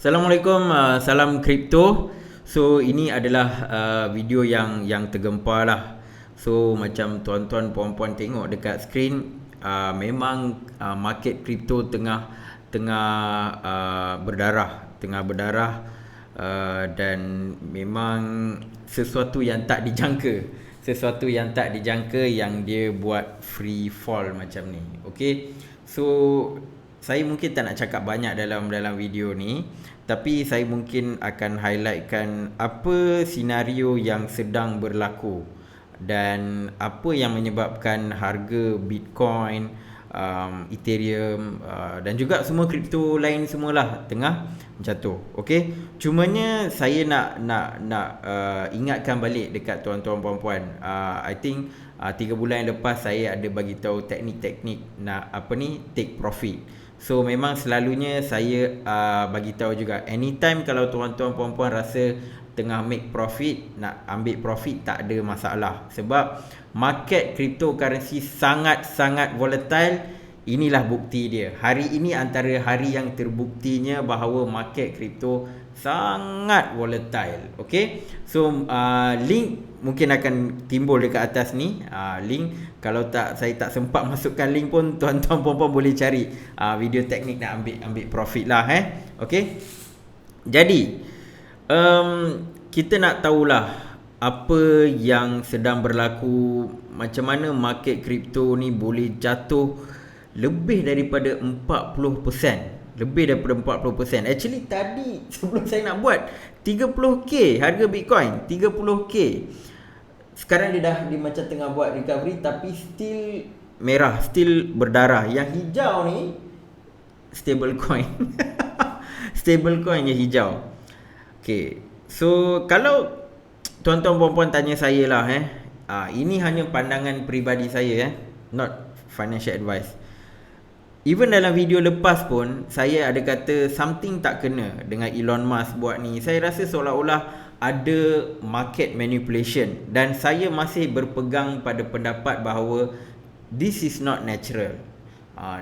Assalamualaikum, salam kripto. So ini adalah video yang tergempar lah. So macam tuan-tuan puan-puan tengok dekat skrin, memang market kripto tengah berdarah, dan memang sesuatu yang tak dijangka yang dia buat free fall macam ni. Okay, so saya mungkin tak nak cakap banyak dalam video ni, tapi saya mungkin akan highlightkan apa senario yang sedang berlaku dan apa yang menyebabkan harga Bitcoin, Ethereum, dan juga semua kripto lain semualah tengah jatuh. Okey, cumanya saya nak ingatkan balik dekat tuan-tuan puan-puan. I think 3 bulan yang lepas saya ada bagi tahu teknik-teknik nak take profit. So memang selalunya saya bagi tahu juga, anytime kalau tuan-tuan puan-puan rasa tengah make profit, nak ambil profit, tak ada masalah. Sebab market cryptocurrency sangat-sangat volatile. Inilah bukti dia. Hari ini antara hari yang terbuktinya bahawa market crypto sangat volatile. Okay, so link mungkin akan timbul dekat atas ni. Link, kalau saya tak sempat masukkan link pun, tuan-tuan puan-puan boleh cari video teknik nak ambil profit lah. Okay, jadi kita nak tahulah apa yang sedang berlaku, macam mana market crypto ni boleh jatuh lebih daripada 40%. Actually tadi sebelum saya nak buat 30k harga Bitcoin, 30k. Sekarang dia macam tengah buat recovery, tapi still merah, still berdarah. Yang hijau ni stable coin. Stable coin yang hijau. Okay, so kalau tuan-tuan puan-puan tanya saya lah, ini hanya pandangan peribadi saya, not financial advice. Even dalam video lepas pun saya ada kata something tak kena dengan Elon Musk buat ni. Saya rasa seolah-olah ada market manipulation, dan saya masih berpegang pada pendapat bahawa this is not natural.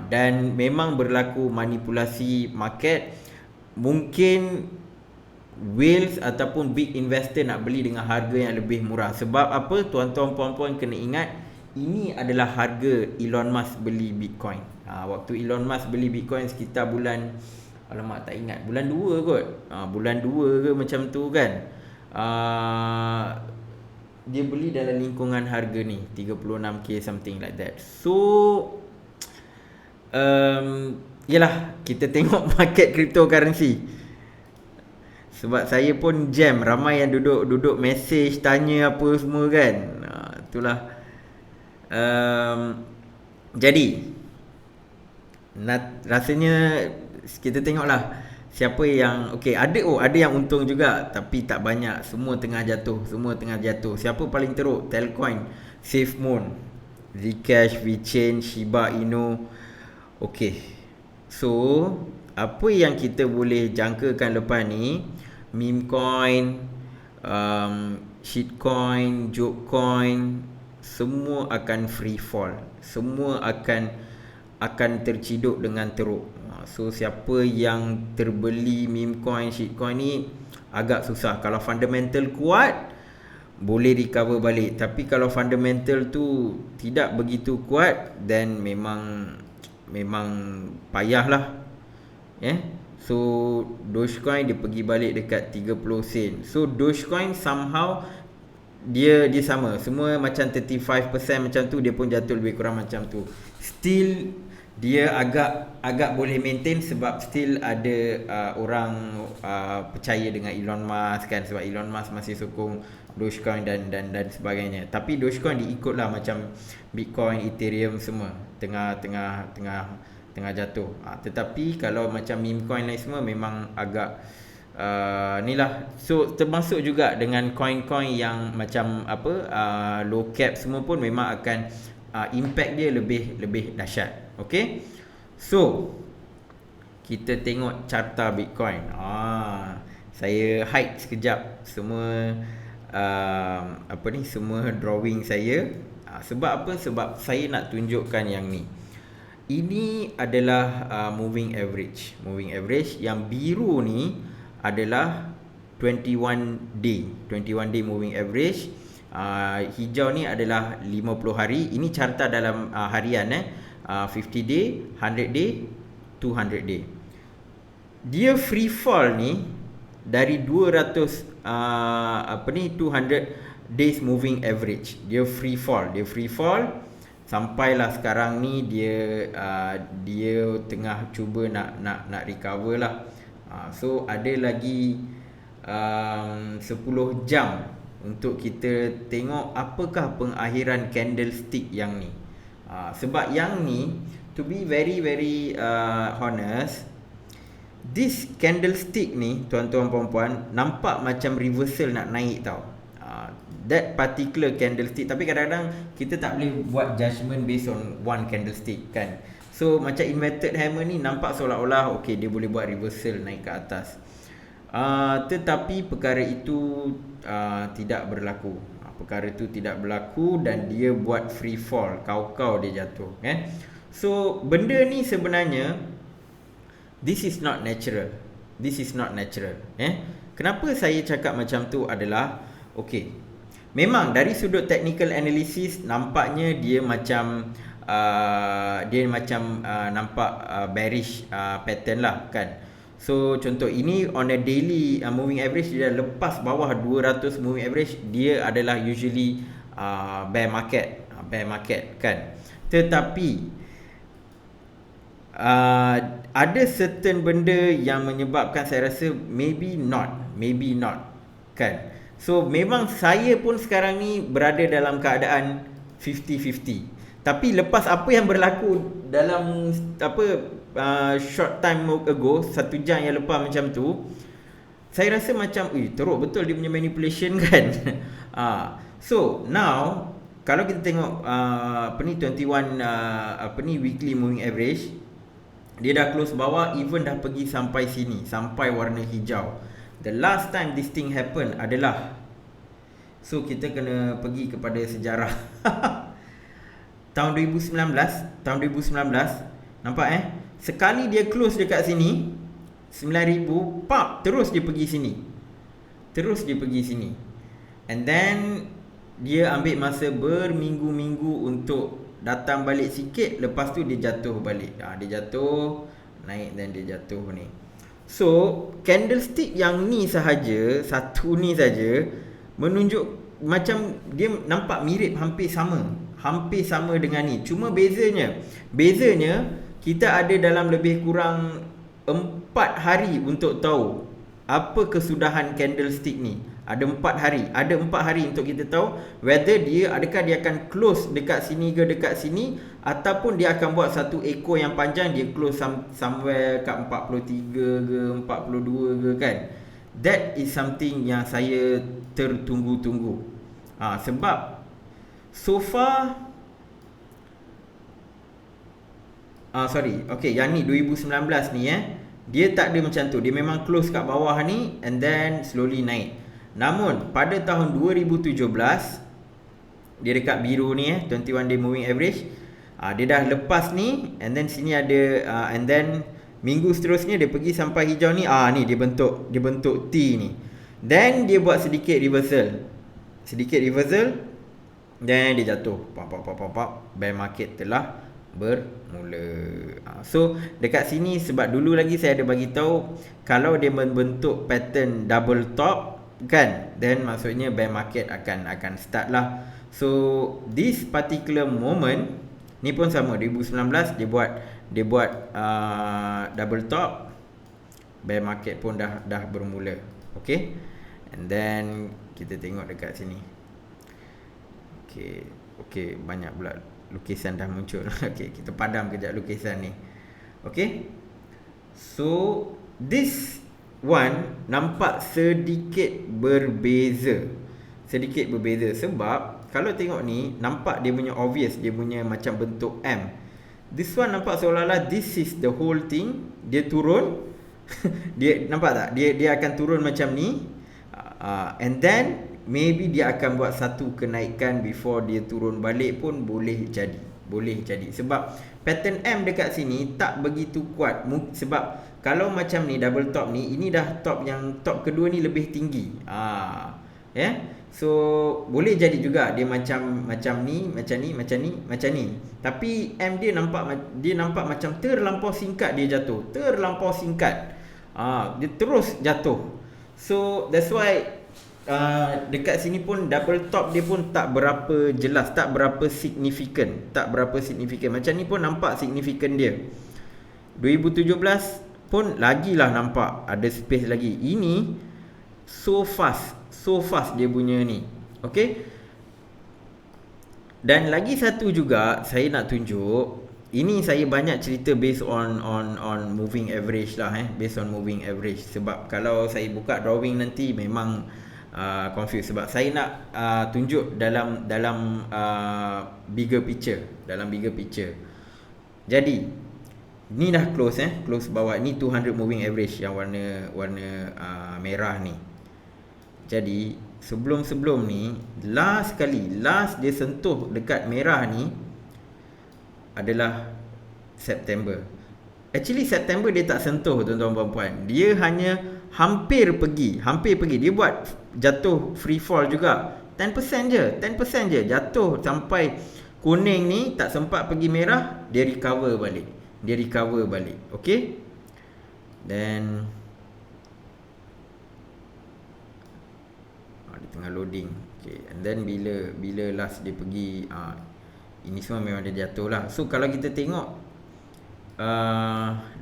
Dan memang berlaku manipulasi market. Mungkin whales ataupun big investor nak beli dengan harga yang lebih murah. Sebab apa? Tuan-tuan puan-puan kena ingat, ini adalah harga Elon Musk beli Bitcoin. Waktu Elon Musk beli Bitcoin sekitar bulan, alamak tak ingat, bulan 2 kot. Bulan 2 ke macam tu kan. Dia beli dalam lingkungan harga ni 36k, something like that. So yelah, kita tengok market cryptocurrency. Sebab saya pun jam, ramai yang duduk message tanya apa semua kan. Itulah. Jadi rasanya kita tengoklah siapa yang ada yang untung juga, tapi tak banyak. Semua tengah jatuh. Siapa paling teruk? Telcoin, SafeMoon, Zcash, VeChain, Shiba Inu. So apa yang kita boleh jangkakan lepas ni, meme coin, shitcoin, jokecoin, semua akan free fall. Semua akan terciduk dengan teruk. So siapa yang terbeli meme coin, shitcoin ni agak susah. Kalau fundamental kuat, boleh recover balik. Tapi kalau fundamental tu tidak begitu kuat, then memang payahlah. So Dogecoin dia pergi balik dekat 30 sen. So Dogecoin somehow dia sama, semua macam 35% macam tu, dia pun jatuh lebih kurang macam tu. Still dia agak boleh maintain, sebab still ada orang percaya dengan Elon Musk kan, sebab Elon Musk masih sokong Dogecoin dan sebagainya. Tapi Dogecoin diikutlah macam Bitcoin, Ethereum semua tengah jatuh. Tetapi kalau macam meme coin lain semua memang agak nilah. So termasuk juga dengan coin-coin yang macam low cap semua pun memang akan impact dia lebih dahsyat. Okay, so kita tengok carta Bitcoin. Saya hide sekejap semua semua drawing saya. Sebab apa? Sebab saya nak tunjukkan yang ni. Ini adalah moving average. Moving average yang biru ni adalah 21 day moving average. Hijau ni adalah 50 hari. Ini carta dalam harian 50 day, 100 day, 200 day. Dia free fall ni dari 200 200 days moving average. Dia free fall sampailah sekarang ni dia tengah cuba nak recover lah. So ada lagi 10 jam untuk kita tengok apakah pengakhiran candlestick yang ni. Sebab yang ni, to be very honest, this candlestick ni tuan-tuan puan-puan nampak macam reversal nak naik tau. That particular candlestick, tapi kadang-kadang kita tak boleh buat judgement based on one candlestick kan. So macam inverted hammer ni nampak seolah-olah okay, dia boleh buat reversal naik ke atas. Tetapi perkara itu tidak berlaku. Perkara itu tidak berlaku dan dia buat free fall, kau-kau dia jatuh kan. So benda ni sebenarnya this is not natural. Kenapa saya cakap macam tu adalah okay, memang dari sudut technical analysis nampaknya dia macam nampak bearish pattern lah kan. So contoh ini on a daily moving average, dia dah lepas bawah 200 moving average, dia adalah usually bear market kan. Tetapi ada certain benda yang menyebabkan saya rasa maybe not kan. So memang saya pun sekarang ni berada dalam keadaan 50-50. Tapi lepas apa yang berlaku dalam short time ago, 1 jam yang lepas macam tu, saya rasa macam teruk betul dia punya manipulation kan. So now kalau kita tengok 21 weekly moving average, dia dah close bawah, even dah pergi sampai sini, sampai warna hijau. The last time this thing happen adalah, so kita kena pergi kepada sejarah. tahun 2019, nampak sekali dia close dekat sini 9,000, terus dia pergi sini, and then dia ambil masa berminggu-minggu untuk datang balik sikit, lepas tu dia jatuh balik. Dia jatuh, naik, dan dia jatuh ni. So candlestick yang ni sahaja, satu ni saja, menunjuk macam dia nampak mirip, hampir sama dengan ni. Cuma bezanya kita ada dalam lebih kurang 4 hari untuk tahu apa kesudahan candlestick ni. Ada 4 hari untuk kita tahu whether adakah dia akan close dekat sini ke dekat sini, ataupun dia akan buat satu ekor yang panjang, dia close somewhere kat 43 ke 42 ke kan. That is something yang saya tertunggu-tunggu. Sebab so far yang ni 2019 ni dia tak ada macam tu. Dia memang close kat bawah ni and then slowly naik. Namun pada tahun 2017 dia dekat biru ni 21 day moving average, dia dah lepas ni, and then sini ada and then minggu seterusnya dia pergi sampai hijau ni. Ni dia bentuk T ni. Then dia buat sedikit reversal, then dia jatuh. Bear market telah bermula. So dekat sini, sebab dulu lagi saya ada bagi tahu kalau dia membentuk pattern double top kan, then maksudnya bear market akan start lah. So this particular moment ni pun sama, 2019 dia buat double top, bear market pun dah bermula. Okay, and then kita tengok dekat sini. Okay, banyak pula lukisan dah muncul. Okay, kita padam kejap lukisan ni. Okay, so this one nampak sedikit berbeza. Sebab kalau tengok ni, nampak dia punya obvious, dia punya macam bentuk M. This one nampak seolah-olah this is the whole thing. Dia turun. Dia nampak tak? Dia akan turun macam ni. And then maybe dia akan buat satu kenaikan before dia turun balik pun boleh jadi. Boleh jadi. Sebab pattern M dekat sini tak begitu kuat. Sebab kalau macam ni double top ni, ini dah top yang top kedua ni lebih tinggi. So boleh jadi juga dia macam ni, macam ni. Tapi M dia nampak macam terlampau singkat dia jatuh. Terlampau singkat. Dia terus jatuh. So that's why dekat sini pun double top dia pun tak berapa jelas, tak berapa signifikan. Macam ni pun nampak signifikan dia. 2017 pun lagilah nampak ada space lagi. Ini so fast dia punya ni. Okay. Dan lagi satu juga saya nak tunjuk. Ini saya banyak cerita based on moving average lah, based on moving average. Sebab kalau saya buka drawing nanti memang confused. Sebab saya nak tunjuk dalam bigger picture. Jadi ni dah close close bawah. Ni 200 moving average yang warna merah ni. Jadi sebelum ni last dia sentuh dekat merah ni adalah September. Actually September dia tak sentuh tuan-tuan puan-puan. Dia hanya hampir pergi. Dia buat jatuh free fall juga. 10% je jatuh sampai kuning ni, tak sempat pergi merah, dia recover balik. Okay. Dan dia tengah loading. Okay. And then bila last dia pergi, ini semua memang dia jatuh lah. So kalau kita tengok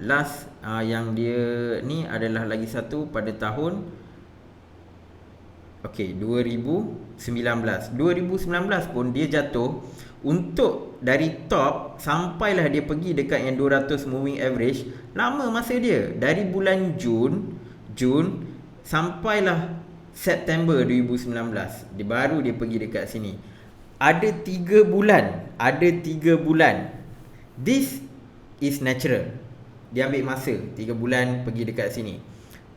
last yang dia ni adalah lagi satu pada tahun 2019 pun dia jatuh. Untuk dari top sampailah dia pergi dekat yang 200 moving average, lama masa dia. Dari bulan Jun sampailah September 2019 dia baru dia pergi dekat sini. Ada 3 bulan. This is natural. Dia ambil masa 3 bulan pergi dekat sini.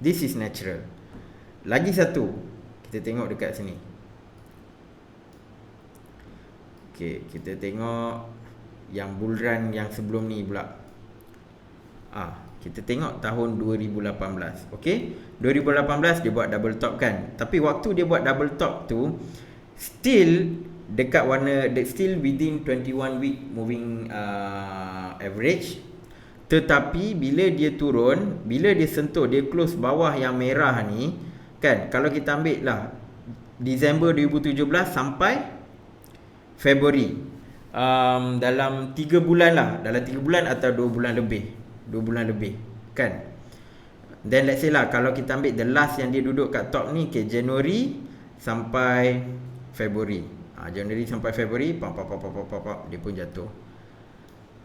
This is natural. Lagi satu, kita tengok dekat sini. Okay, kita tengok yang bull run yang sebelum ni pula. Kita tengok tahun 2018. Okay, 2018 dia buat double top kan. Tapi waktu dia buat double top tu, still dekat still within 21 week moving average. Tetapi bila dia turun, bila dia sentuh, dia close bawah yang merah ni kan. Kalau kita ambil lah Disember 2017 sampai Februari, dalam 3 bulan lah. Dalam 3 bulan atau 2 bulan lebih kan. Then let's say lah, kalau kita ambil the last yang dia duduk kat top ni, Januari sampai Februari. Januari sampai Februari, dia pun jatuh.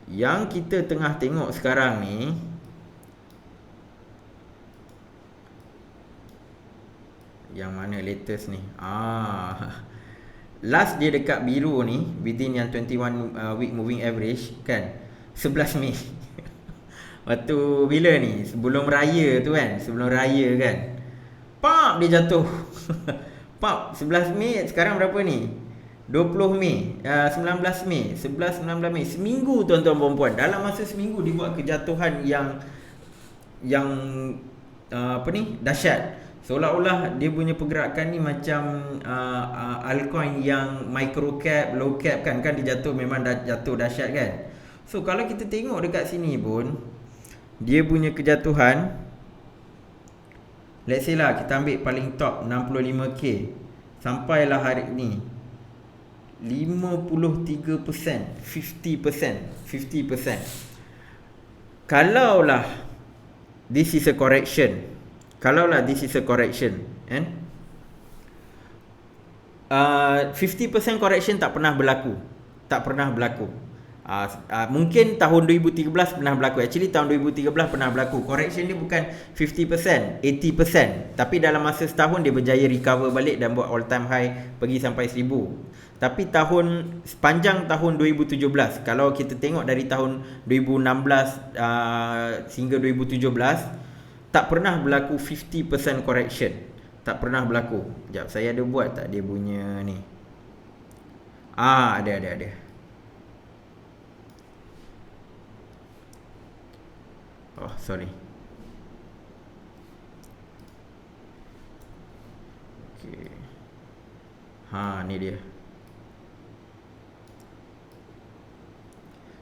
Yang kita tengah tengok sekarang ni, yang mana latest ni? Last dia dekat biru ni, within yang 21 week moving average kan, 11 Mei. Waktu bila ni? Sebelum raya tu kan. Dia jatuh. 11 Mei, sekarang berapa ni? 20 Mei, 19 Mei, 11, 19 Mei. Seminggu tuan-tuan dan puan. Dalam masa seminggu dia buat kejatuhan yang dahsyat. Seolah-olah dia punya pergerakan ni macam altcoin yang micro cap, low cap kan dia jatuh, memang jatuh dahsyat kan. So kalau kita tengok dekat sini pun, dia punya kejatuhan, let's say lah kita ambil paling top 65k, sampailah hari ni 53%, 50%. Kalaulah this is a correction, kan, 50% correction tak pernah berlaku. Mungkin tahun 2013 pernah berlaku. Actually tahun 2013 pernah berlaku. Correction dia bukan 50%, 80%. Tapi dalam masa setahun dia berjaya recover balik dan buat all time high, pergi sampai 1000. Tapi sepanjang tahun 2017, kalau kita tengok dari tahun 2016 hingga 2017, tak pernah berlaku 50% correction. Tak pernah berlaku. Sekejap, saya ada buat tak dia punya ni? Ada. Oh, sorry. Okay. Ni dia.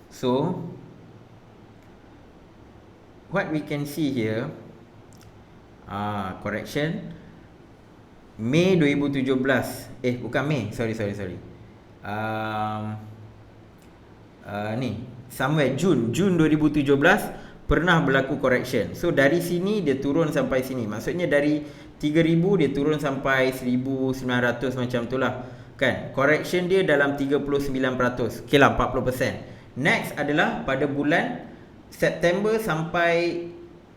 So what we can see here, correction, Mei 2017, bukan Mei, sorry. Ni somewhere Jun 2017 pernah berlaku correction. So dari sini dia turun sampai sini. Maksudnya dari 3000 dia turun sampai 1900 macam tu lah, kan. Correction dia dalam 39%. Okay lah, 40%. Next adalah pada bulan September sampai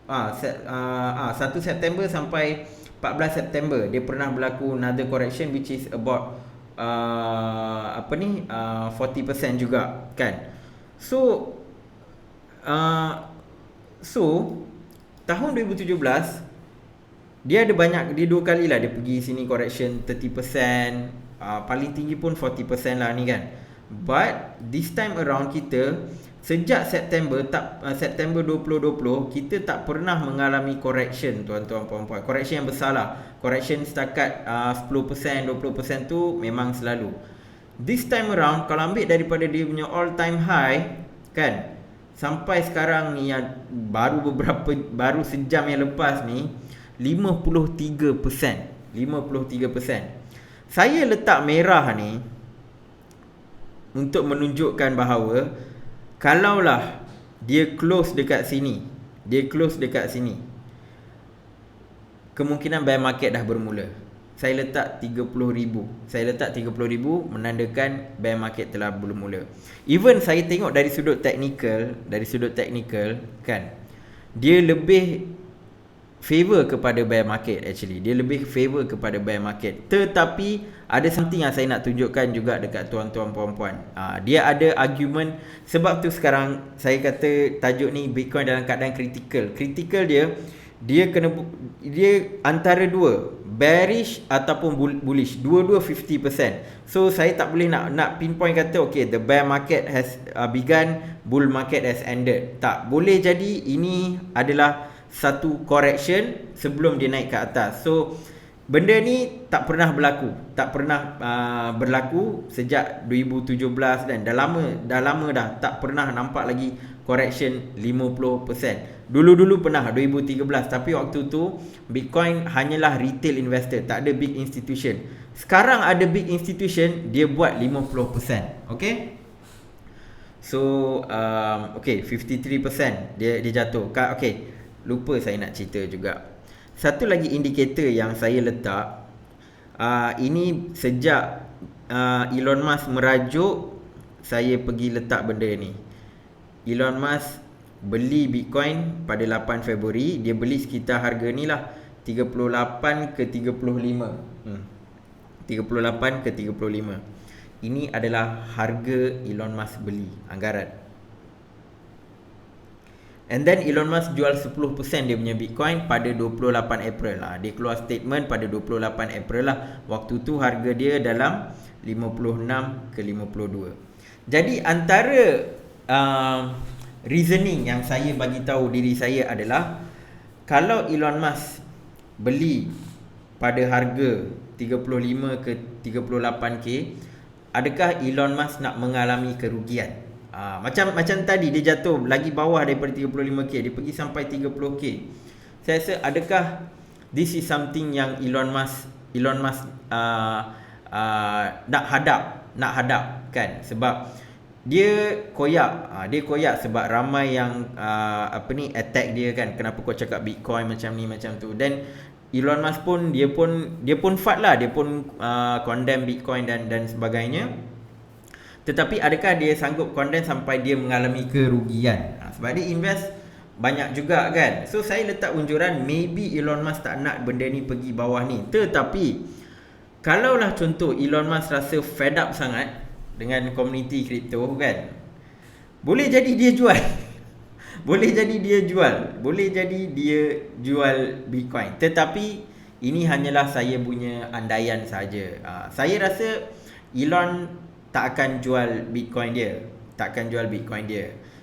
1 September sampai 14 September dia pernah berlaku another correction which is about 40% juga, kan. So tahun 2017 dia ada banyak, dia 2 kali lah dia pergi sini correction 30%, paling tinggi pun 40% lah ni, kan. But this time around kita sejak September 2020 kita tak pernah mengalami correction, tuan-tuan puan-puan. Correction yang besar lah. Correction setakat 10%, 20% tu memang selalu. This time around kalau ambil daripada dia punya all time high, kan, sampai sekarang ni yang baru sejam yang lepas ni 53%. Saya letak merah ni untuk menunjukkan bahawa kalaulah dia close dekat sini, kemungkinan bear market dah bermula. Saya letak 30,000 menandakan bear market telah bermula. Even saya tengok dari sudut teknikal, kan, dia lebih favor kepada bear market actually. Tetapi ada something yang saya nak tunjukkan juga dekat tuan-tuan puan-puan. Dia ada argument, sebab tu sekarang saya kata tajuk ni Bitcoin dalam keadaan kritikal. Kritikal dia antara dua, bearish ataupun bullish. Dua-dua 50%. So saya tak boleh nak pinpoint kata okay, the bear market has begun, bull market has ended. Tak boleh jadi ini adalah satu correction sebelum dia naik ke atas. So benda ni tak pernah berlaku sejak 2017 dan dah lama dah tak pernah nampak lagi correction 50%. Dulu pernah 2013, tapi waktu tu Bitcoin hanyalah retail investor, tak ada big institution. Sekarang ada big institution, dia buat 50%. Okay, so 53% dia jatuh. Okay, lupa saya nak cerita juga. Satu lagi indikator yang saya letak, ini sejak Elon Musk merajuk, saya pergi letak benda ni. Elon Musk beli Bitcoin pada 8 Februari, dia beli sekitar harga ni lah 38 ke 35. 38 ke 35. Ini adalah harga Elon Musk beli, anggaran. And then Elon Musk jual 10% dia punya Bitcoin pada 28 April lah. Dia keluar statement pada 28 April lah. Waktu tu harga dia dalam 56 ke 52. Jadi antara reasoning yang saya bagi tahu diri saya adalah, kalau Elon Musk beli pada harga 35 ke 38k, adakah Elon Musk nak mengalami kerugian? Macam tadi dia jatuh lagi bawah daripada 35k, dia pergi sampai 30k. Saya rasa adakah this is something yang Elon Musk nak hadap, kan? Sebab dia koyak sebab ramai yang attack dia, kan. Kenapa kau cakap Bitcoin macam ni macam tu. Dan Elon Musk pun dia pun fight lah, dia pun condemn Bitcoin dan sebagainya. Tetapi adakah dia sanggup condemn sampai dia mengalami kerugian? Sebab dia invest banyak juga, kan. So saya letak unjuran maybe Elon Musk tak nak benda ni pergi bawah ni. Tetapi kalaulah contoh Elon Musk rasa fed up sangat dengan komuniti kripto, kan, boleh jadi dia jual. Boleh jadi dia jual Bitcoin. Tetapi ini hanyalah saya punya andaian saja. Saya rasa Elon tak akan jual Bitcoin dia.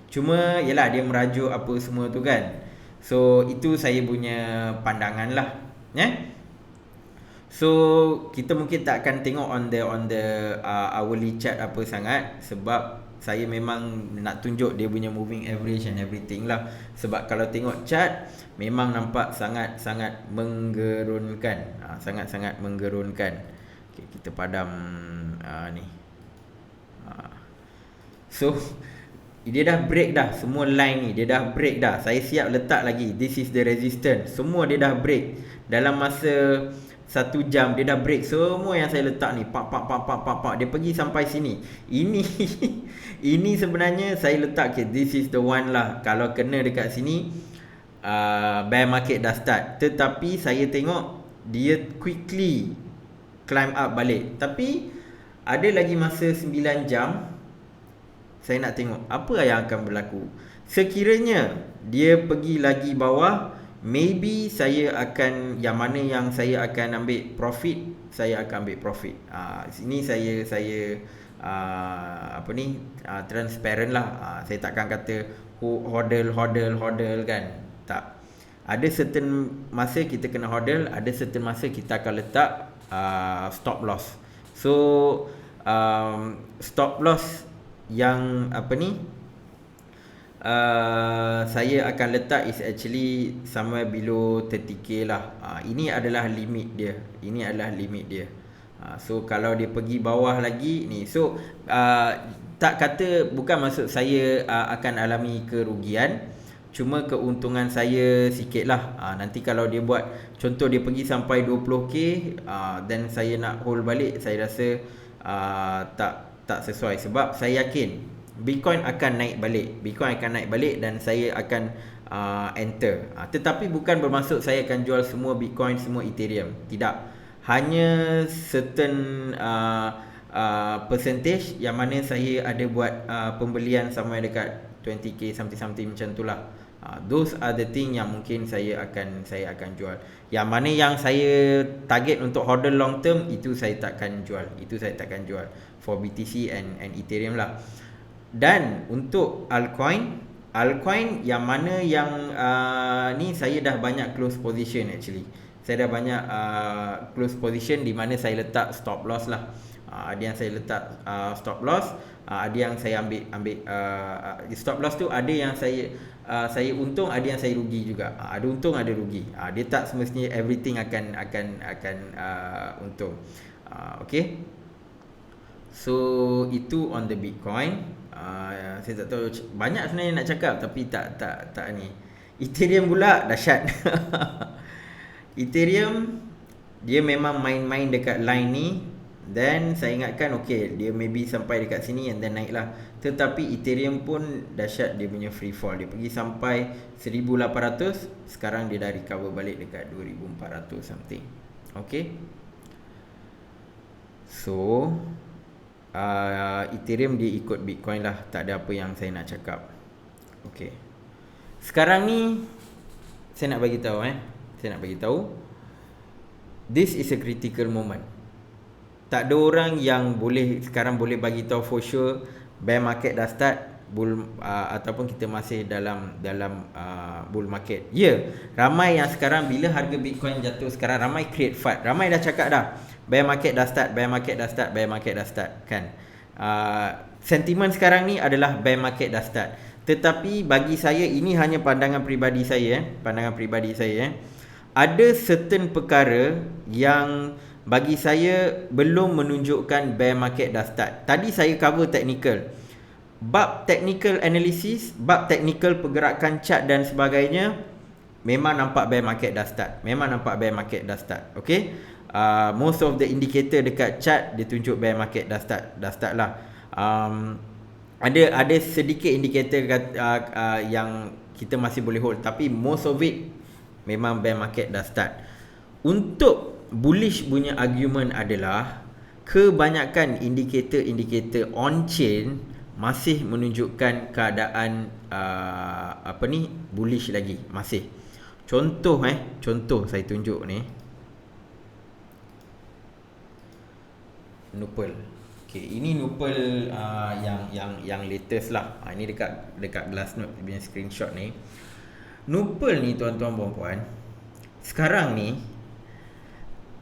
Cuma yalah, dia merajuk apa semua tu, kan. So itu saya punya pandangan lah, So kita mungkin tak akan tengok on the hourly chart apa sangat, sebab saya memang nak tunjuk dia punya moving average and everything lah. Sebab kalau tengok chart memang nampak sangat-sangat menggerunkan, sangat-sangat menggerunkan. Okay, kita padam ni. So dia dah break dah, semua line ni dia dah break dah. Saya siap letak lagi, this is the resistance. Semua dia dah break. Dalam masa 1 jam dia dah break semua yang saya letak ni. Pak. Dia pergi sampai sini. Ini ini sebenarnya saya letak, okay, this is the one lah. Kalau kena dekat sini, bear market dah start. Tetapi saya tengok dia quickly climb up balik. Tapi ada lagi masa 9 jam. Saya nak tengok apa yang akan berlaku. Sekiranya dia pergi lagi bawah, maybe saya akan, yang mana yang saya akan ambil profit, saya akan ambil profit. Sini saya transparent lah. Saya takkan kata hodl kan. Tak. Ada certain masa kita kena hodl, ada certain masa kita akan letak stop loss. So stop loss yang saya akan letak is actually somewhere below 30k lah. Ini adalah limit dia. So kalau dia pergi bawah lagi ni, so tak kata, bukan maksud saya akan alami kerugian, cuma keuntungan saya sikit lah. Nanti kalau dia buat, contoh dia pergi sampai 20k, then saya nak hold balik, saya rasa tak sesuai. Sebab saya yakin Bitcoin akan naik balik dan saya akan enter. Tetapi bukan bermaksud saya akan jual semua Bitcoin, semua Ethereum. Tidak. Hanya certain percentage yang mana saya ada buat pembelian sampai dekat 20k something macam tu lah. Those are the thing yang mungkin saya akan jual. Yang mana yang saya target untuk hodl long term, itu saya takkan jual. For BTC and Ethereum lah. Dan untuk altcoin yang mana yang ni saya dah banyak close position actually. Saya dah banyak close position di mana saya letak stop loss lah. Ada yang saya letak stop loss, ada yang saya ambil stop loss tu, ada yang saya untung, ada yang saya rugi juga. Ada untung, ada rugi. Dia tak semestinya everything akan untung. Okay. So itu on the Bitcoin. Saya tak tahu, banyak sebenarnya nak cakap tapi tak ni. Ethereum pula dahsyat. Ethereum dia memang main-main dekat line ni. Then saya ingatkan okay, dia maybe sampai dekat sini and then naik lah. Tetapi Ethereum pun dahsyat dia punya free fall. Dia pergi sampai 1800, sekarang dia dah recover balik dekat 2400 something. Okay. So Ethereum dia ikut Bitcoin lah. Tak ada apa yang saya nak cakap. Okay. Sekarang ni saya nak bagi tahu this is a critical moment. Tak ada orang yang sekarang boleh bagi tahu for sure bear market dah start, ataupun kita masih dalam bull market. Ramai yang sekarang bila harga Bitcoin jatuh sekarang, ramai create FUD. Ramai dah cakap dah bear market dah start kan. Sentiment sekarang ni adalah bear market dah start. Tetapi bagi saya, ini hanya pandangan peribadi saya. Ada certain perkara yang bagi saya belum menunjukkan bear market dah start. Tadi saya cover technical. Bab technical analysis, bab technical pergerakan chart dan sebagainya, memang nampak bear market dah start. Okay. Most of the indicator dekat chart dia tunjuk bear market dah start lah. Ada sedikit indicator yang kita masih boleh hold, tapi most of it memang bear market dah start. Untuk bullish punya argument adalah kebanyakan indikator on chain masih menunjukkan keadaan bullish lagi, masih. Contoh saya tunjuk ni Nupal. Okay, ini Nupal yang latest lah. Ini dekat Glassnode punya screenshot ni. Nupal ni tuan-tuan puan-puan, sekarang ni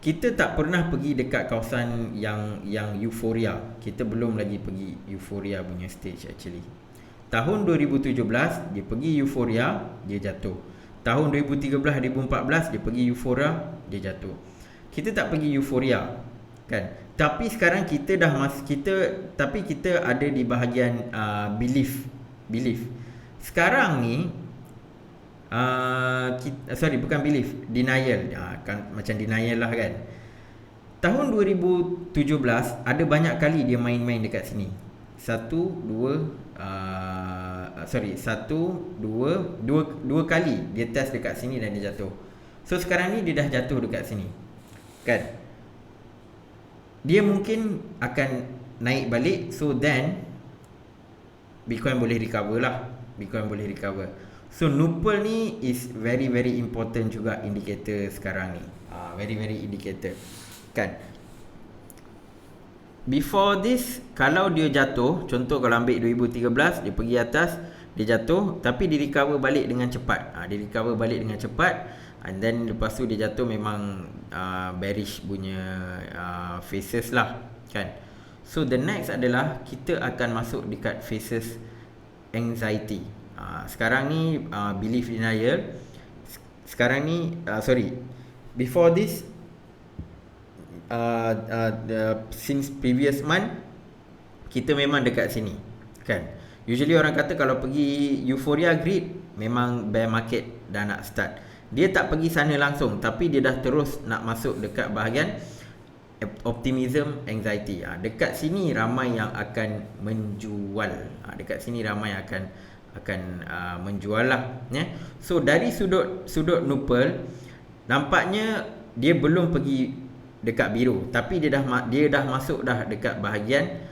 kita tak pernah pergi dekat kawasan yang euforia. Kita belum lagi pergi euforia punya stage actually. Tahun 2017 dia pergi euforia, dia jatuh. Tahun 2013, 2014 dia pergi euforia, dia jatuh. Kita tak pergi euforia, kan? Tapi sekarang kita kita ada di bahagian belief. Sekarang ni bukan belief, denial. Kan macam denial lah kan. Tahun 2017 ada banyak kali dia main-main dekat sini. Dua kali dia test dekat sini dan dia jatuh. So sekarang ni dia dah jatuh dekat sini, kan? Dia mungkin akan naik balik. So then Bitcoin boleh recover lah. So Nupal ni is very very important juga indicator sekarang ni. Very very indicator, kan? Before this, kalau dia jatuh, contoh kalau ambil 2013, dia pergi atas, dia jatuh, tapi dia recover balik dengan cepat. And then lepas tu dia jatuh memang bearish punya phases lah, kan? So the next adalah kita akan masuk dekat phases anxiety. Sekarang ni belief denial. Sekarang ni before this, since previous month kita memang dekat sini, kan? Usually orang kata kalau pergi euphoria greed, memang bear market dah nak start. Dia tak pergi sana langsung, tapi dia dah terus nak masuk dekat bahagian optimism anxiety. Dekat sini ramai yang akan menjual. Menjual lah, ya. So dari sudut Nupal, nampaknya dia belum pergi dekat biru, tapi dia dah masuk dah dekat bahagian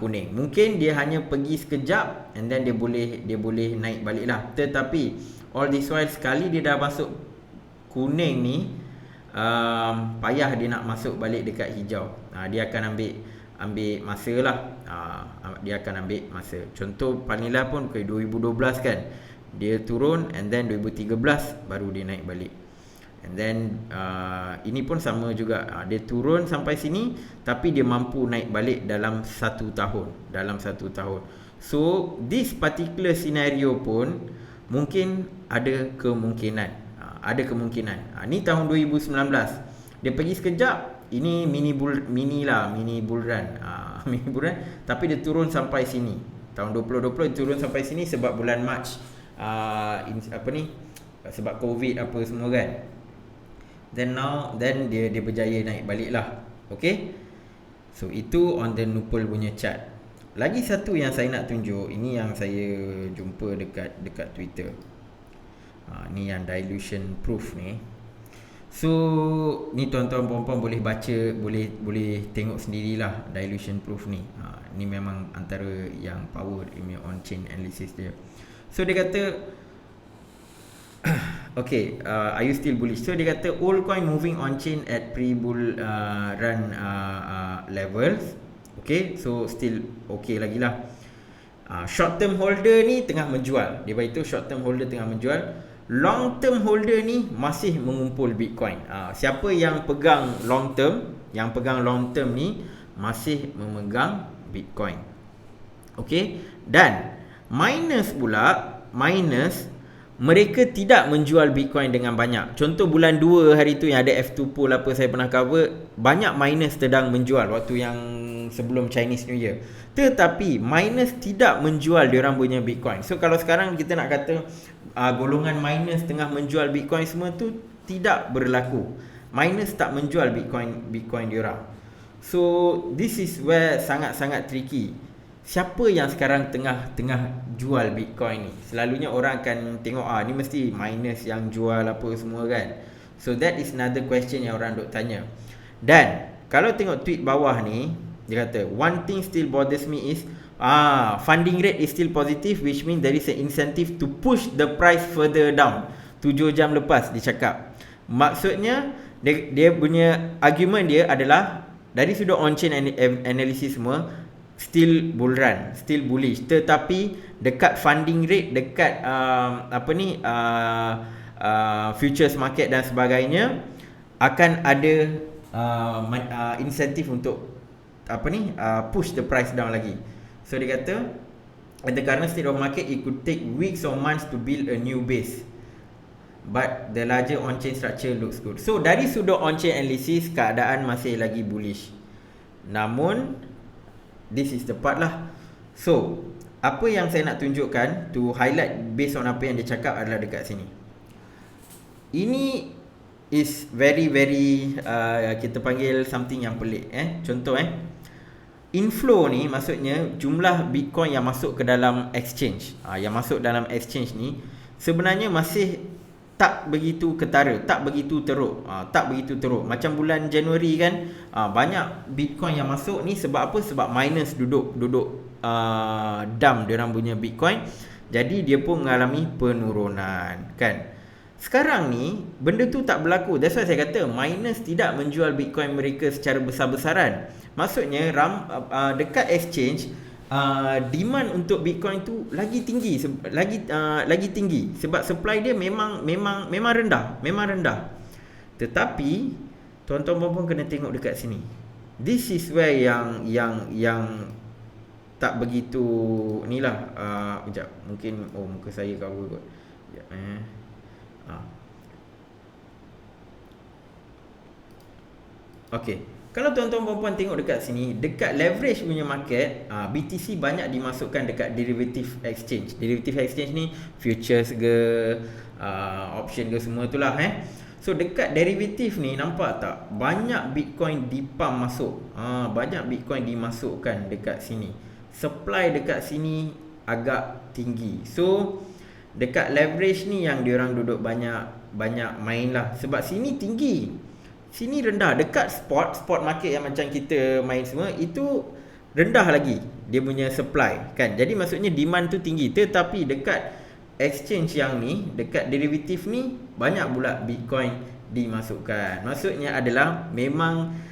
kuning. Mungkin dia hanya pergi sekejap and then dia boleh naik balik lah. Tetapi all this while sekali dia dah masuk kuning ni, payah dia nak masuk balik dekat hijau. Dia akan ambil masa lah. Dia akan ambil masa. Contoh Vanilla pun ke 2012 kan, dia turun and then 2013 baru dia naik balik. And then ini pun sama juga. Dia turun sampai sini, tapi dia mampu naik balik dalam 1 tahun. So this particular scenario pun mungkin ada kemungkinan. Ni tahun 2019. Dia pergi sekejap. Ini mini bull run. Mini bull run, tapi dia turun sampai sini. Tahun 2020 dia turun sampai sini sebab bulan Mac. Sebab COVID apa semua kan. Then dia berjaya naik balik lah. Okay. So itu on the Nupal punya chart. Lagi satu yang saya nak tunjuk, ini yang saya jumpa dekat Twitter. Ni yang dilution proof ni. So ni tuan-tuan puan-puan boleh baca, boleh tengok sendirilah dilution proof ni. Ni memang antara yang power on chain analysis dia. So dia kata okay, are you still bullish? So dia kata all coin moving on chain at pre-bull run levels. Okay, so still okay lagi lah. Short term holder ni tengah menjual. Dia beritahu short term holder tengah menjual. Long term holder ni masih mengumpul Bitcoin. Siapa yang pegang long term, ni masih memegang Bitcoin. Okay. Dan miners mereka tidak menjual Bitcoin dengan banyak. Contoh bulan 2 hari tu yang ada F2 pool apa saya pernah cover, banyak miners sedang menjual waktu yang sebelum Chinese New Year. Tetapi miners tidak menjual diorang punya Bitcoin. So kalau sekarang kita nak kata golongan miners tengah menjual Bitcoin semua tu, tidak berlaku. Miners tak menjual Bitcoin diorang. So this is where sangat-sangat tricky. Siapa yang sekarang tengah jual Bitcoin ni? Selalunya orang akan tengok ni mesti miners yang jual apa semua kan. So that is another question yang orang duk tanya. Dan kalau tengok tweet bawah ni, dia kata one thing still bothers me is funding rate is still positive, which means there is an incentive to push the price further down. 7 jam lepas dia cakap. Maksudnya dia punya argument dia adalah dari sudut on-chain analysis semua, still bull run, still bullish, tetapi dekat funding rate, dekat futures market dan sebagainya, akan ada insentif untuk push the price down lagi. So dia kata at the current state of market, it could take weeks or months to build a new base, but the larger on-chain structure looks good. So dari sudut on-chain analysis, keadaan masih lagi bullish. Namun this is the part lah. So apa yang saya nak tunjukkan, to highlight based on apa yang dia cakap, adalah dekat sini. Ini is very kita panggil something yang pelik. Contoh inflow ni maksudnya jumlah Bitcoin yang masuk ke dalam exchange. Yang masuk dalam exchange ni sebenarnya masih tak begitu ketara, tak begitu teruk. Macam bulan Januari kan, banyak Bitcoin yang masuk ni sebab apa? Sebab miners duduk dump diorang punya Bitcoin. Jadi dia pun mengalami penurunan kan. Sekarang ni benda tu tak berlaku. That's why saya kata miners tidak menjual Bitcoin mereka secara besar-besaran. Maksudnya dekat exchange demand untuk Bitcoin tu lagi tinggi, lagi tinggi sebab supply dia memang rendah. Tetapi tuan-tuan puan-puan kena tengok dekat sini. This is where yang tak begitu inilah. Sekejap, mungkin muka saya cover kot. Sekejap Okey, kalau tuan-tuan puan-puan tengok dekat sini, dekat leverage punya market, BTC banyak dimasukkan dekat derivative exchange. Derivative exchange ni futures ke, option ke, semua itulah So dekat derivative ni nampak tak banyak Bitcoin dipump masuk. Banyak Bitcoin dimasukkan dekat sini. Supply dekat sini agak tinggi. So dekat leverage ni yang diorang duduk banyak main lah. Sebab sini tinggi, sini rendah. Dekat spot market yang macam kita main semua, itu rendah lagi dia punya supply kan. Jadi maksudnya demand tu tinggi. Tetapi dekat exchange yang ni, dekat derivative ni, banyak pula Bitcoin dimasukkan. Maksudnya adalah memang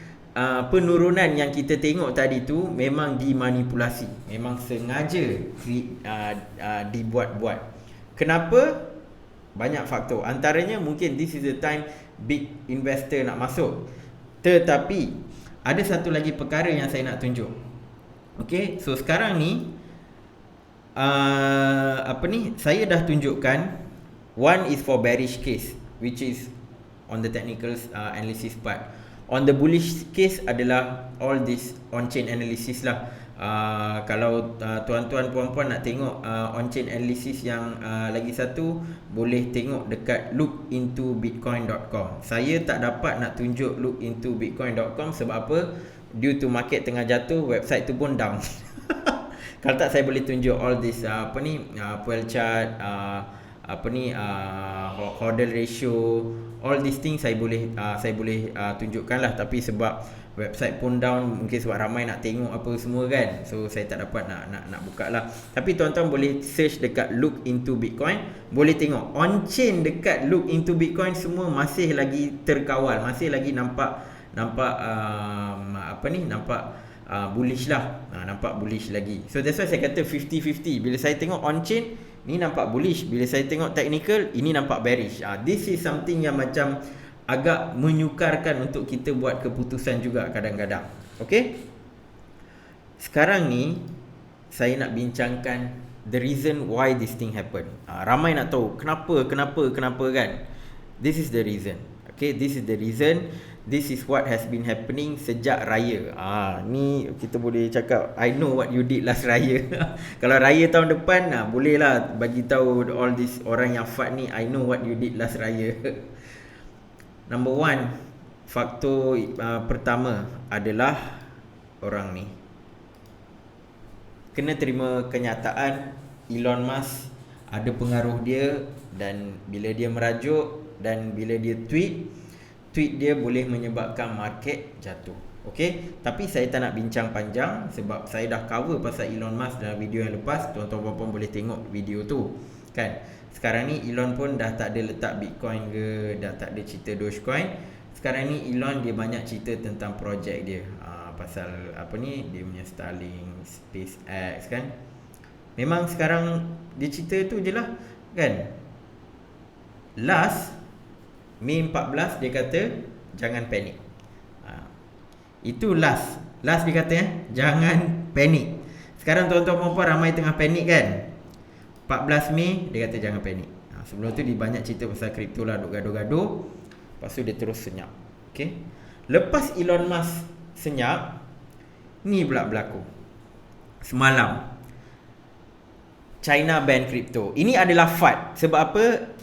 penurunan yang kita tengok tadi tu memang dimanipulasi, memang sengaja dibuat-buat. Kenapa? Banyak faktor. Antaranya mungkin this is the time big investor nak masuk. Tetapi ada satu lagi perkara yang saya nak tunjuk. Okay, so sekarang ni saya dah tunjukkan. One is for bearish case, which is on the technical analysis part. On the bullish case adalah all this on-chain analysis lah. Kalau tuan-tuan puan-puan nak tengok on-chain analysis yang lagi satu, boleh tengok dekat lookintobitcoin.com. Saya tak dapat nak tunjuk lookintobitcoin.com sebab apa? Due to market tengah jatuh, website tu pun down. Kalau tak, saya boleh tunjuk all this Puel chart, hodl ratio, all these things saya boleh tunjukkan lah. Tapi sebab website pun down, mungkin sebab ramai nak tengok apa semua kan, so saya tak dapat nak buka lah. Tapi tuan-tuan boleh search dekat Look Into Bitcoin, boleh tengok on-chain dekat Look Into Bitcoin semua masih lagi terkawal, masih lagi nampak bullish lah. Nampak bullish lagi. So that's why saya kata 50-50. Bila saya tengok on-chain, ni nampak bullish. Bila saya tengok technical, ini nampak bearish. This is something yang macam agak menyukarkan untuk kita buat keputusan juga kadang-kadang. Okay, sekarang ni saya nak bincangkan the reason why this thing happen. Ramai nak tahu kenapa kan. This is the reason. Okay, this is the reason. This is what has been happening sejak raya. Ni kita boleh cakap, I know what you did last raya. Kalau raya tahun depan, boleh lah bagi tahu all this orang yang FAT ni, I know what you did last raya. Number one, faktor pertama adalah orang ni. Kena terima kenyataan Elon Musk ada pengaruh dia, dan bila dia merajuk dan bila dia tweet dia boleh menyebabkan market jatuh. Okey, tapi saya tak nak bincang panjang sebab saya dah cover pasal Elon Musk dalam video yang lepas. Tuan-tuan puan boleh tengok video tu kan. Sekarang ni Elon pun dah tak ada letak Bitcoin ke, dah tak ada cerita Dogecoin. Sekarang ni Elon dia banyak cerita tentang projek dia. pasal apa ni, dia punya Starlink, SpaceX kan. Memang sekarang dia cerita tu je lah kan. Last Mei 14 dia kata jangan panik. Itu last dia kata jangan panik. Sekarang tuan-tuan puan-puan ramai tengah panik kan. 14 Mei dia kata jangan panik. Sebelum tu dia banyak cerita pasal kripto lah, duk gaduh-gaduh. Lepas tu dia terus senyap. Okay. Lepas Elon Musk senyap, ni pula berlaku. Semalam China ban kripto. Ini adalah FUD. Sebab apa?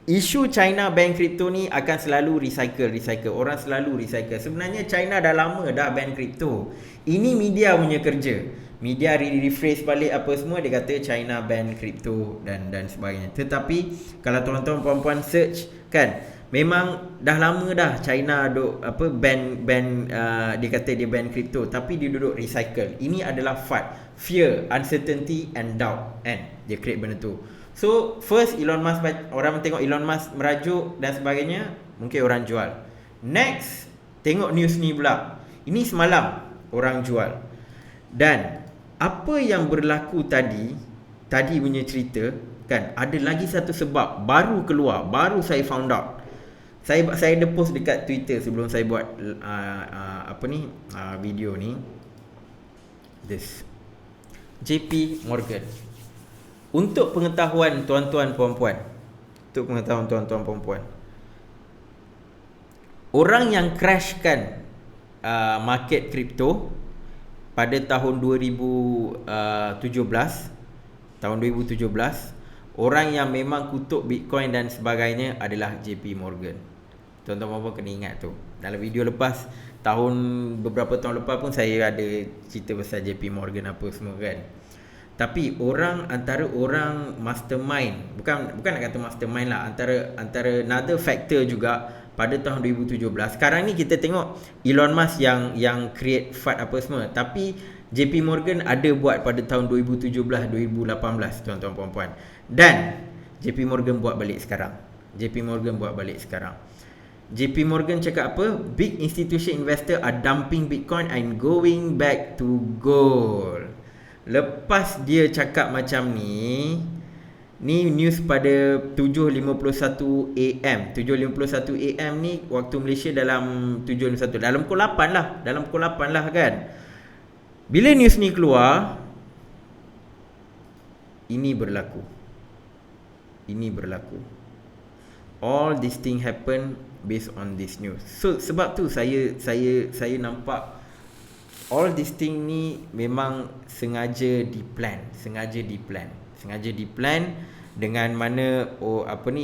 Isu China ban kripto ni akan selalu recycle. Orang selalu recycle. Sebenarnya China dah lama dah ban kripto. Ini media punya kerja. Media rephrase balik apa semua, dia kata China ban kripto dan sebagainya. Tetapi kalau tuan-tuan puan-puan search kan, memang dah lama dah China duk ban dia kata dia ban kripto, tapi dia duduk recycle. Ini adalah FUD, fear, uncertainty and doubt, kan? Dia create benda tu. So first Elon Musk, orang tengok Elon Musk merajuk dan sebagainya, mungkin orang jual. Next tengok news ni pula, ini semalam orang jual. Dan apa yang berlaku tadi punya cerita kan, ada lagi satu sebab baru keluar, baru saya found out. Saya ada post dekat Twitter sebelum saya buat video ni. This JP Morgan. Untuk pengetahuan tuan-tuan puan-puan, orang yang crashkan market kripto pada tahun 2017, orang yang memang kutuk Bitcoin dan sebagainya adalah JP Morgan. Tuan-tuan puan kena ingat tu. Dalam video lepas, beberapa tahun lepas pun saya ada cerita pasal JP Morgan apa semua kan. Tapi antara orang mastermind, bukan nak kata mastermind lah, antara another factor juga pada tahun 2017. Sekarang ni kita tengok Elon Musk yang create FUD apa semua, tapi JP Morgan ada buat pada tahun 2017, 2018 tuan-tuan puan-puan. Dan JP Morgan buat balik sekarang. JP Morgan cakap apa? Big institution investor are dumping Bitcoin and going back to gold. Lepas dia cakap macam ni news pada 7.51 AM. 7.51 AM ni waktu Malaysia dalam 7.51, dalam pukul 8 lah kan. Bila news ni keluar, ini berlaku. All this thing happen based on this news. So sebab tu saya nampak all this thing ni memang sengaja di-plan dengan mana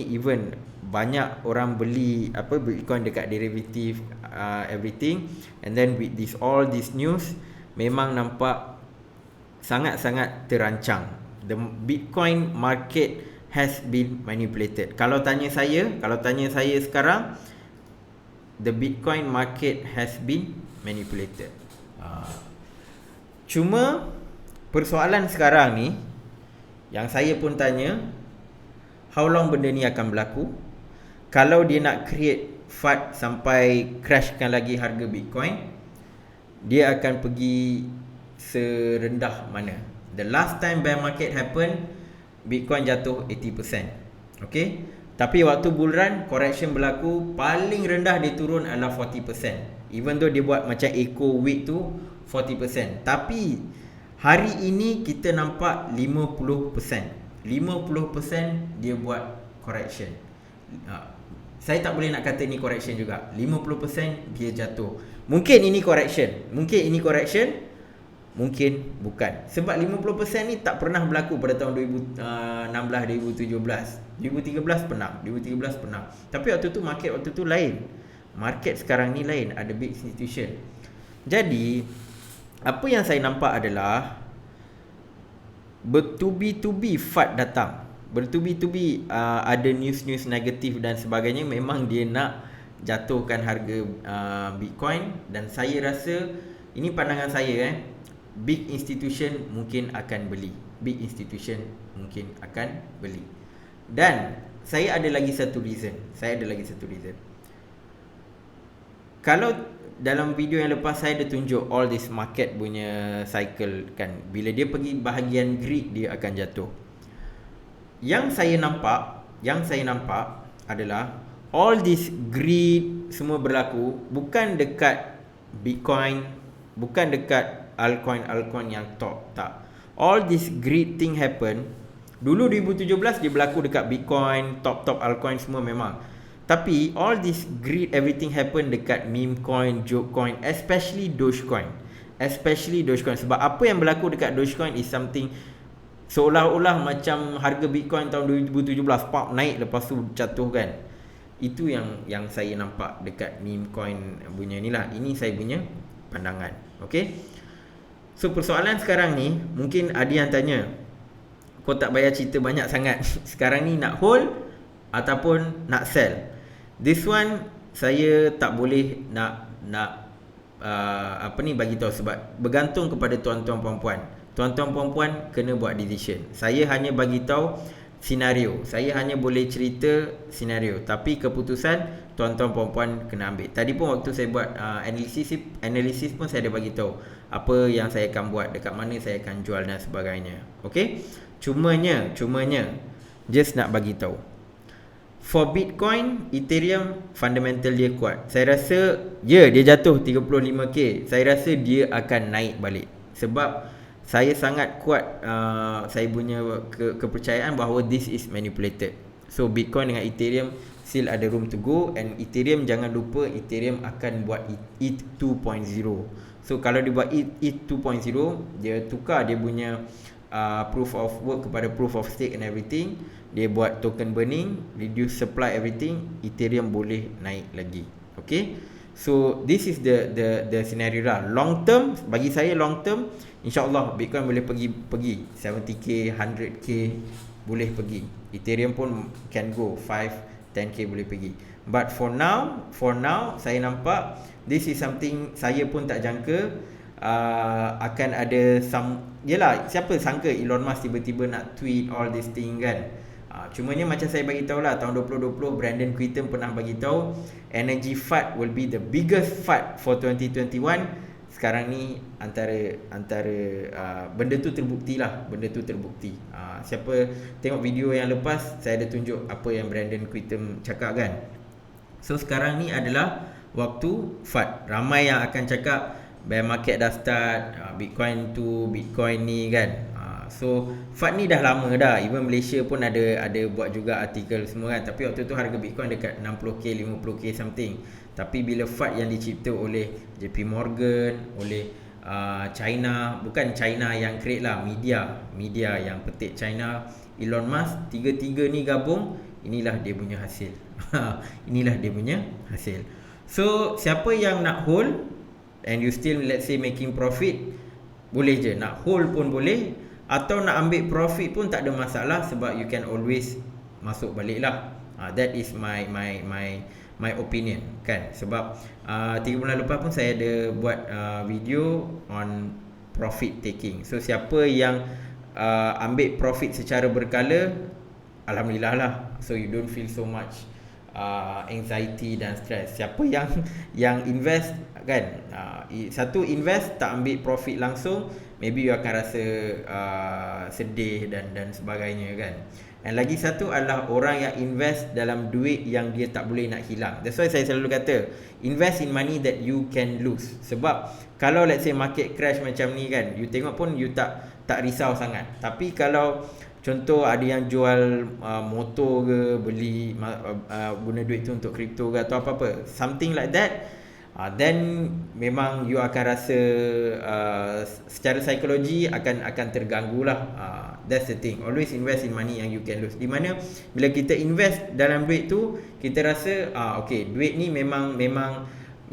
even banyak orang beli Bitcoin dekat derivative everything, and then with all this news memang nampak sangat-sangat terancang. The Bitcoin market has been manipulated. Kalau tanya saya sekarang, the Bitcoin market has been manipulated. Cuma persoalan sekarang ni yang saya pun tanya, how long benda ni akan berlaku? Kalau dia nak create FUD sampai crashkan lagi harga Bitcoin, dia akan pergi serendah mana? The last time bear market happen, Bitcoin jatuh 80%. Okay? Tapi waktu bull run, correction berlaku, paling rendah dia turun adalah 40%. Even though dia buat macam echo week tu 40%. Tapi hari ini kita nampak 50%. 50% dia buat correction. Saya tak boleh nak kata ni correction juga. 50% dia jatuh. Mungkin ini correction, mungkin bukan. Sebab 50% ni tak pernah berlaku pada tahun 2016, 2017. 2013 pernah. Tapi waktu tu market lain. Market sekarang ni lain, ada big institution. Jadi apa yang saya nampak adalah bertubi-tubi FUD datang. Bertubi-tubi ada news negatif dan sebagainya. Memang dia nak jatuhkan harga Bitcoin. Dan saya rasa, ini pandangan saya, big institution mungkin akan beli. Dan saya ada lagi satu reason. Kalau dalam video yang lepas saya dah tunjuk all this market punya cycle kan. Bila dia pergi bahagian grid, dia akan jatuh. Yang saya nampak adalah all this grid semua berlaku bukan dekat Bitcoin, bukan dekat altcoin yang top, tak. All this grid thing happen dulu 2017 dia berlaku dekat Bitcoin, top altcoin semua memang. Tapi all this greed everything happen dekat meme coin, joke coin, especially Dogecoin. Sebab apa yang berlaku dekat Dogecoin is something seolah-olah macam harga Bitcoin tahun 2017 pop naik lepas tu jatuh kan. Itu yang saya nampak dekat meme coin punya ni lah. Ini saya punya pandangan. Okay. So persoalan sekarang ni, mungkin ada yang tanya, kau tak payah cerita banyak sangat. Sekarang ni nak hold ataupun nak sell. This one saya tak boleh nak bagi tahu sebab bergantung kepada tuan-tuan puan-puan. Tuan-tuan puan-puan kena buat decision. Saya hanya bagi tahu senario. Saya hanya boleh cerita senario, tapi keputusan tuan-tuan puan-puan kena ambil. Tadi pun waktu saya buat analisis pun saya ada bagi tahu apa yang saya akan buat, dekat mana saya akan jual dan sebagainya. Okey? Cumanya just nak bagi tahu. For Bitcoin, Ethereum fundamental dia kuat. Saya rasa dia jatuh 35k. Saya rasa dia akan naik balik. Sebab saya sangat kuat saya punya kepercayaan bahawa this is manipulated. So Bitcoin dengan Ethereum still ada room to go, and Ethereum jangan lupa Ethereum akan buat ETH 2.0. So kalau dia buat ETH 2.0, dia tukar dia punya proof of work kepada proof of stake and everything. Dia buat token burning, reduce supply everything, Ethereum boleh naik lagi. Okay, so this is the scenario lah. Long term, bagi saya long term, InsyaAllah Bitcoin boleh pergi 70k, 100k boleh pergi. Ethereum pun can go 5, 10k boleh pergi. But for now saya nampak this is something saya pun tak jangka akan ada yelah, siapa sangka Elon Musk tiba-tiba nak tweet all this thing kan. Cumanya macam saya bagi tahu lah, tahun 2020 Brandon Quittem pernah bagi tahu energy FUD will be the biggest FUD for 2021. Sekarang ni antara benda tu terbukti lah. Siapa tengok video yang lepas, saya ada tunjuk apa yang Brandon Quittem cakap kan. So sekarang ni adalah waktu FUD. Ramai yang akan cakap bear market dah start, Bitcoin tu, Bitcoin ni kan. So FUD ni dah lama dah. Even Malaysia pun ada buat juga artikel semua kan. Tapi waktu tu harga Bitcoin dekat 60k, 50k something. Tapi bila FUD yang dicipta oleh JP Morgan, oleh China, bukan China yang create lah, media yang petik China, Elon Musk, tiga-tiga ni gabung, inilah dia punya hasil. So siapa yang nak hold and you still let's say making profit, boleh je. Nak hold pun boleh, atau nak ambil profit pun tak ada masalah, sebab you can always masuk balik lah. That is my opinion kan. Sebab 3 bulan lepas pun saya ada buat video on profit taking. So siapa yang ambil profit secara berkala, alhamdulillah lah. So you don't feel so much anxiety dan stress. Siapa yang invest kan, satu invest tak ambil profit langsung, maybe you akan rasa sedih dan sebagainya kan. And lagi satu adalah orang yang invest dalam duit yang dia tak boleh nak hilang. That's why saya selalu kata, invest in money that you can lose. Sebab kalau let's say market crash macam ni kan, you tengok pun you tak risau sangat. Tapi kalau contoh ada yang jual motor ke, beli guna duit tu untuk kripto ke atau apa-apa, something like that, then memang you akan rasa secara psikologi akan terganggu lah. That's the thing. Always invest in money yang you can lose. Di mana bila kita invest dalam duit tu, kita rasa okay, duit ni memang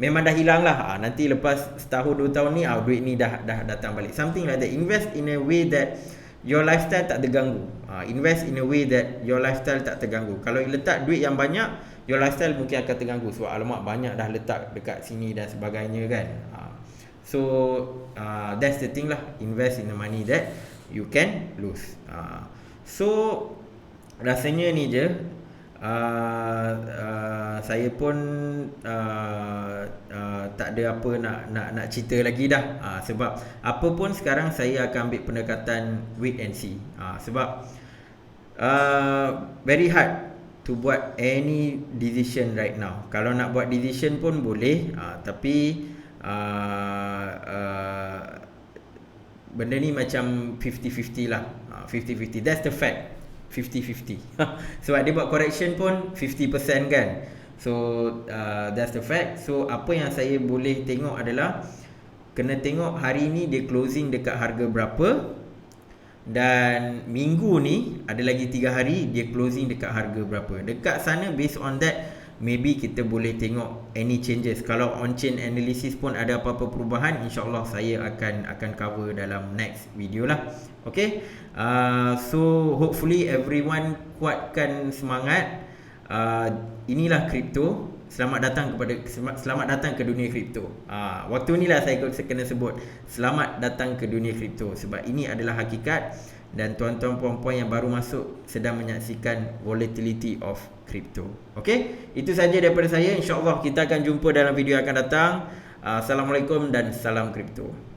dah hilang lah. Nanti lepas setahun 2 tahun ni duit ni dah datang balik. Something like that. Invest in a way that your lifestyle tak terganggu. Invest in a way that your lifestyle tak terganggu. Kalau letak duit yang banyak, your lifestyle mungkin akan terganggu. Sebab alamak banyak dah letak dekat sini dan sebagainya kan. So that's the thing lah. Invest in the money that you can lose. So rasanya ni je. Saya pun tak tak ada apa nak cerita lagi dah. Sebab apa pun sekarang saya akan ambil pendekatan wait and see. Sebab very hard to buat any decision right now. Kalau nak buat decision pun boleh, tapi benda ni macam 50-50 lah. 50-50, that's the fact. 50-50. Sebab dia buat correction pun 50% kan. So that's the fact. So apa yang saya boleh tengok adalah kena tengok hari ni dia closing dekat harga berapa, dan minggu ni ada lagi 3 hari dia closing dekat harga berapa. Dekat sana based on that maybe kita boleh tengok any changes. Kalau on chain analysis pun ada apa-apa perubahan, InsyaAllah saya akan cover dalam next video lah. Okay, so hopefully everyone kuatkan semangat. Inilah kripto. Selamat datang ke dunia kripto. Waktu inilah saya kena sebut selamat datang ke dunia kripto, sebab ini adalah hakikat, dan tuan-tuan puan-puan yang baru masuk sedang menyaksikan volatility of crypto. Okey, itu saja daripada saya. InsyaAllah kita akan jumpa dalam video yang akan datang. Assalamualaikum dan salam kripto.